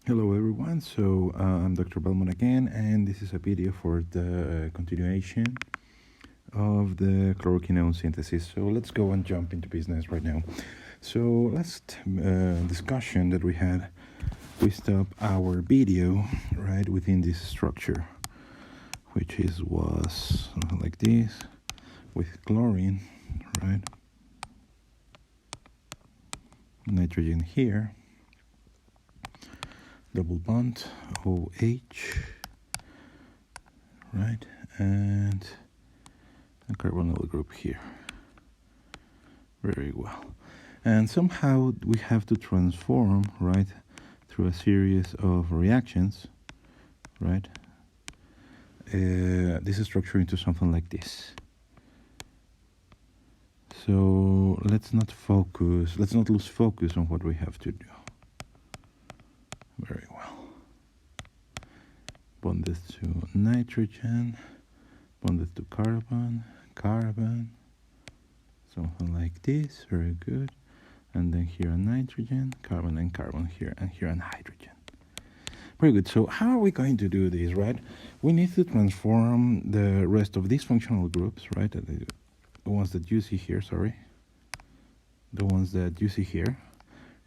Hello everyone, so I'm Dr. Belmont again, and this is a video for the continuation of the chloroquine synthesis. So let's go and jump into business right now. So last discussion that we had, we stopped our video right within this structure, which was something like this with chlorine, right? Nitrogen here, double bond OH, right, and a carbonyl group here. Very well. And somehow we have to transform, right, through a series of reactions, right, this structure into something like this. So let's not lose focus on what we have to do. Very well. Bond this to nitrogen, bond it to carbon, something like this. Very good. And then here a nitrogen, carbon and carbon here, and here a hydrogen. Very good. So how are we going to do this, right? We need to transform the rest of these functional groups, right? The ones that you see here,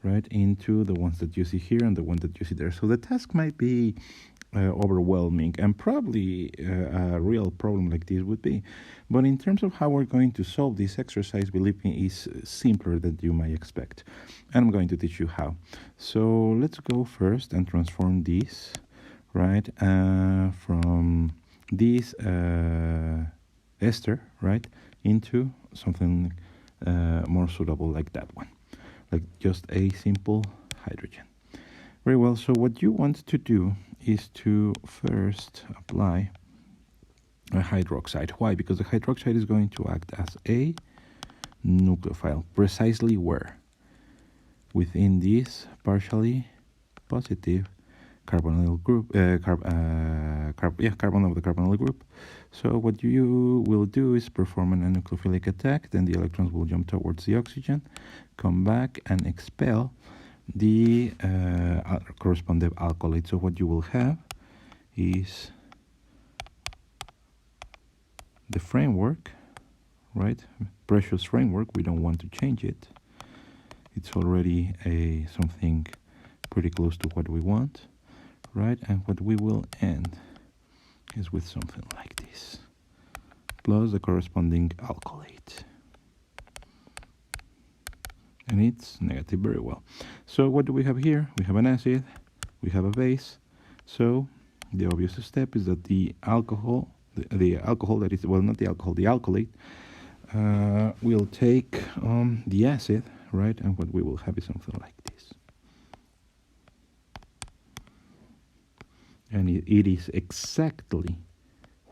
right, into the ones that you see here and the one that you see there. So the task might be overwhelming, and probably a real problem like this would be. But in terms of how we're going to solve this exercise, believe me, is simpler than you might expect. And I'm going to teach you how. So let's go first and transform this, right, from this ester, right, into something more suitable like that one, like just a simple hydrogen. Very well, so what you want to do is to first apply a hydroxide. Why? Because the hydroxide is going to act as a nucleophile. Precisely where? Within this partially positive carbonyl group, carbon of the carbonyl group. So what you will do is perform an nucleophilic attack, then the electrons will jump towards the oxygen, come back and expel the corresponding alkylate. So what you will have is the framework, right? Precious framework. We don't want to change it. It's already something pretty close to what we want, right? And what we will end is with something like this, plus the corresponding alkylate. And it's negative. Very well. So what do we have here? We have an acid, we have a base. So the obvious step is that the alcohol, the alcohol that is, well, not the alcohol, the alkylate, will take the acid, right? And what we will have is something like this. And it is exactly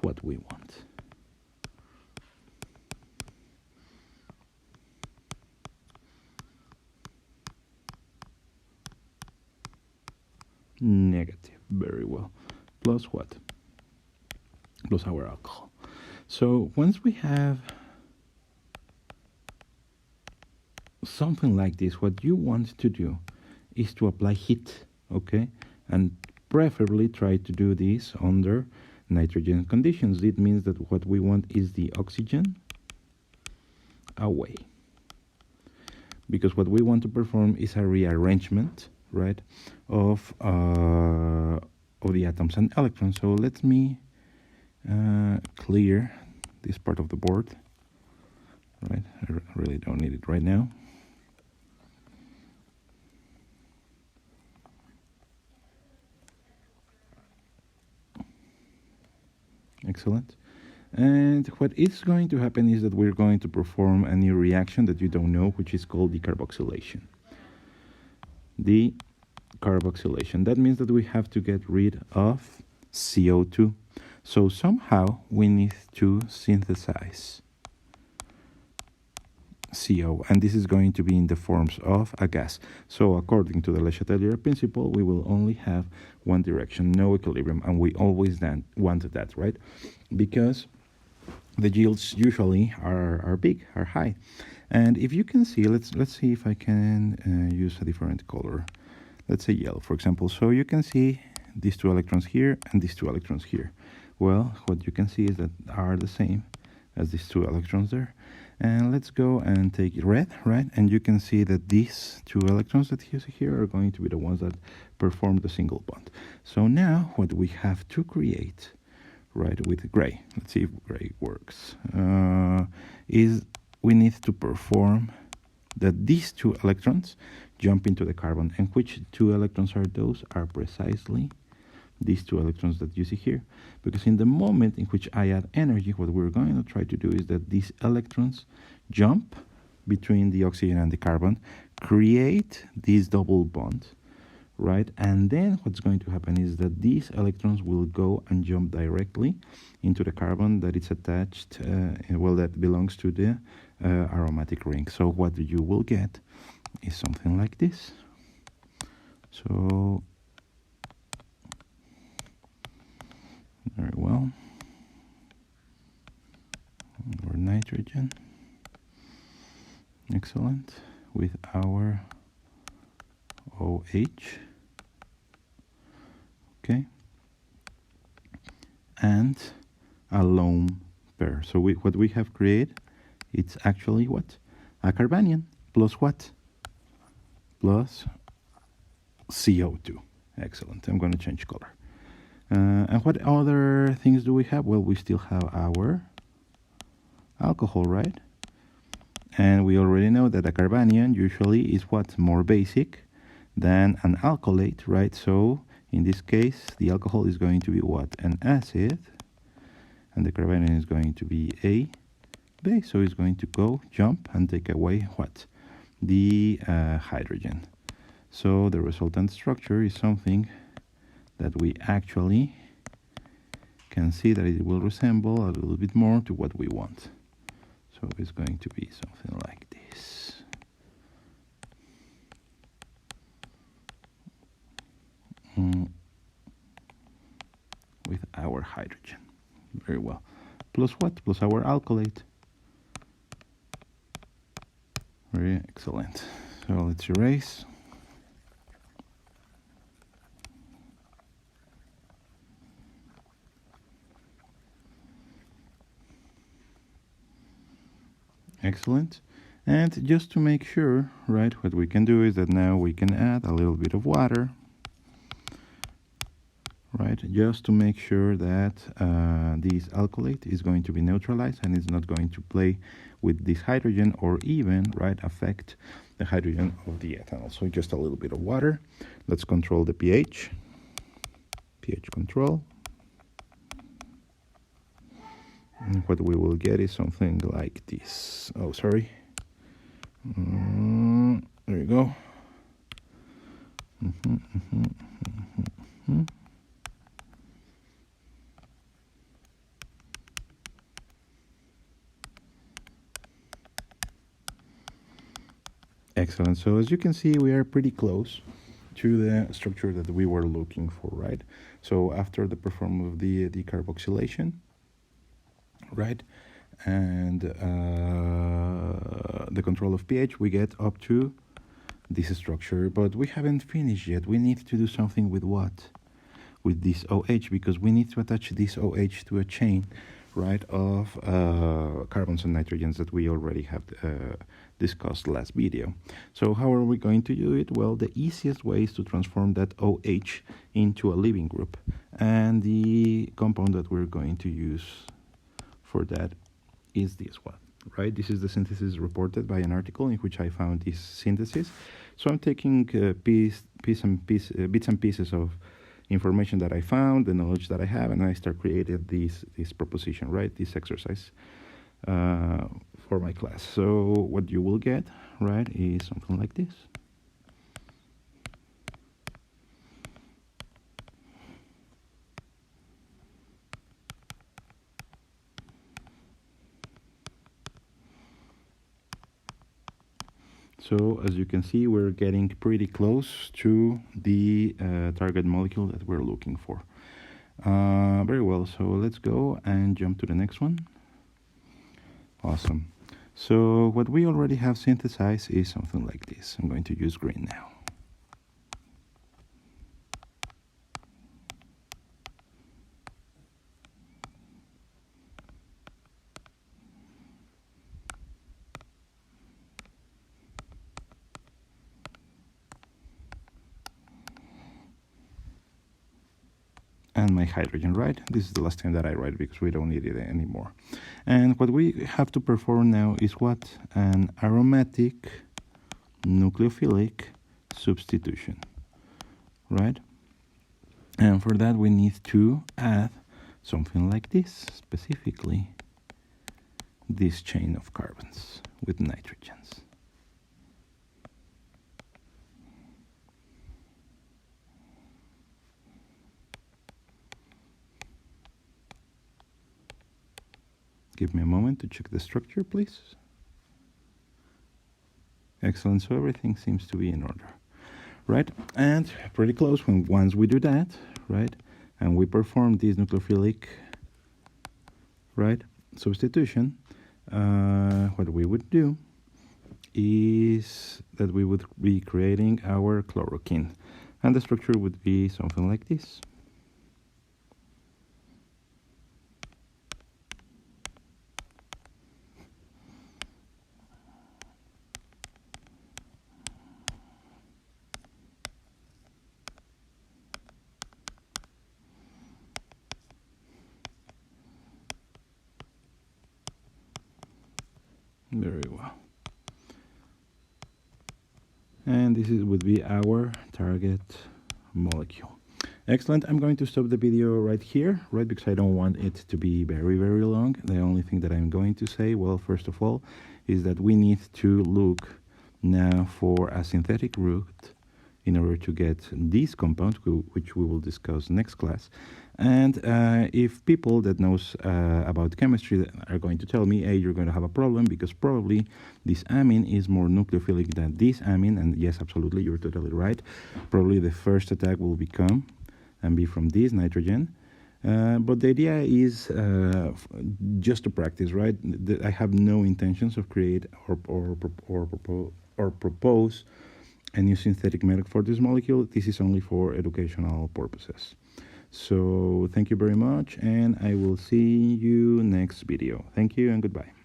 what we want. Negative. Very well. Plus what? Plus our alcohol. So once we have something like this, what you want to do is to apply heat, okay? And preferably try to do this under nitrogen conditions. It means that what we want is the oxygen away, because what we want to perform is a rearrangement, right, of the atoms and electrons. So let me clear this part of the board, right? I really don't need it right now. Excellent. And what is going to happen is that we're going to perform a new reaction that you don't know, which is called decarboxylation. Decarboxylation. That means that we have to get rid of CO2. So somehow we need to synthesize CO, and this is going to be in the forms of a gas. So according to the Le Chatelier principle, we will only have one direction, no equilibrium, and we always then want that, right? Because the yields usually are big, are high. And if you can see, let's see if I can use a different color. let's say yellow, for example. So you can see these 2 electrons here and these 2 electrons here. Well, what you can see is that are the same as these 2 electrons there. And let's go and take red, right? And you can see that these 2 electrons that you see here are going to be the ones that perform the single bond. So now what we have to create, right, with gray, let's see if gray works, is we need to perform that these 2 electrons jump into the carbon. And which 2 electrons are those? Are precisely these 2 electrons that you see here. Because in the moment in which I add energy, what we're going to try to do is that these electrons jump between the oxygen and the carbon, create this double bond, right? And then what's going to happen is that these electrons will go and jump directly into the carbon that is attached, well, that belongs to the aromatic ring. So what you will get is something like this. So very well, our nitrogen, excellent, with our OH, okay, and a lone pair. So what we have created, it's actually what? A carbanion plus what? Plus CO2. Excellent. I'm going to change color. And what other things do we have? Well, we still have our alcohol, right? And we already know that a carbanion usually is what? More basic than an alkylate, right? So in this case, the alcohol is going to be what? An acid. And the carbanion is going to be a base. So it's going to go, jump, and take away what? The hydrogen. So the resultant structure is something that we actually can see that it will resemble a little bit more to what we want. So it's going to be something like this. With our hydrogen. Very well. Plus what? Plus our alkylate. Very excellent. So let's erase. Excellent. And just to make sure, right, what we can do is that now we can add a little bit of water, right, just to make sure that this alkylate is going to be neutralized and is not going to play with this hydrogen or even, right, affect the hydrogen of the ethanol. So just a little bit of water. Let's control the pH. pH control. And what we will get is something like this. Oh, sorry. There you go. Excellent. So as you can see, we are pretty close to the structure that we were looking for, right? So after the performance of the decarboxylation, right, and the control of pH, we get up to this structure, but we haven't finished yet. We need to do something with what? With this OH, because we need to attach this OH to a chain, right, of carbons and nitrogens that we already have discussed last video. So how are we going to do it? Well, the easiest way is to transform that OH into a leaving group, and the compound that we're going to use for that is this one, right? This is the synthesis reported by an article in which I found this synthesis. So I'm taking bits and pieces of information that I found, the knowledge that I have, and I start creating this proposition, right? This exercise for my class. So what you will get, right, is something like this. So as you can see, we're getting pretty close to the target molecule that we're looking for. Very well, so let's go and jump to the next one. Awesome. So what we already have synthesized is something like this. I'm going to use green now. and my hydrogen, right? This is the last time that I write because we don't need it anymore. And what we have to perform now is what? An aromatic nucleophilic substitution, right? And for that we need to add something like this, specifically this chain of carbons with nitrogens. Give me a moment to check the structure, please. Excellent, so everything seems to be in order, right? And pretty close once we do that, right? And we perform this nucleophilic, right, substitution, what we would do is that we would be creating our chloroquine. And the structure would be something like this. Very well. And this would be our target molecule. Excellent. I'm going to stop the video right here, right, because I don't want it to be very, very long. The only thing that I'm going to say, well, first of all, is that we need to look now for a synthetic route in order to get these compounds, which we will discuss next class. And if people that knows about chemistry are going to tell me, hey, you're going to have a problem because probably this amine is more nucleophilic than this amine, and yes, absolutely, you're totally right. Probably the first attack will become and be from this nitrogen. But the idea is just to practice, right? I have no intentions of create or propose a new synthetic method for this molecule. This is only for educational purposes. So thank you very much, and I will see you next video. Thank you and goodbye.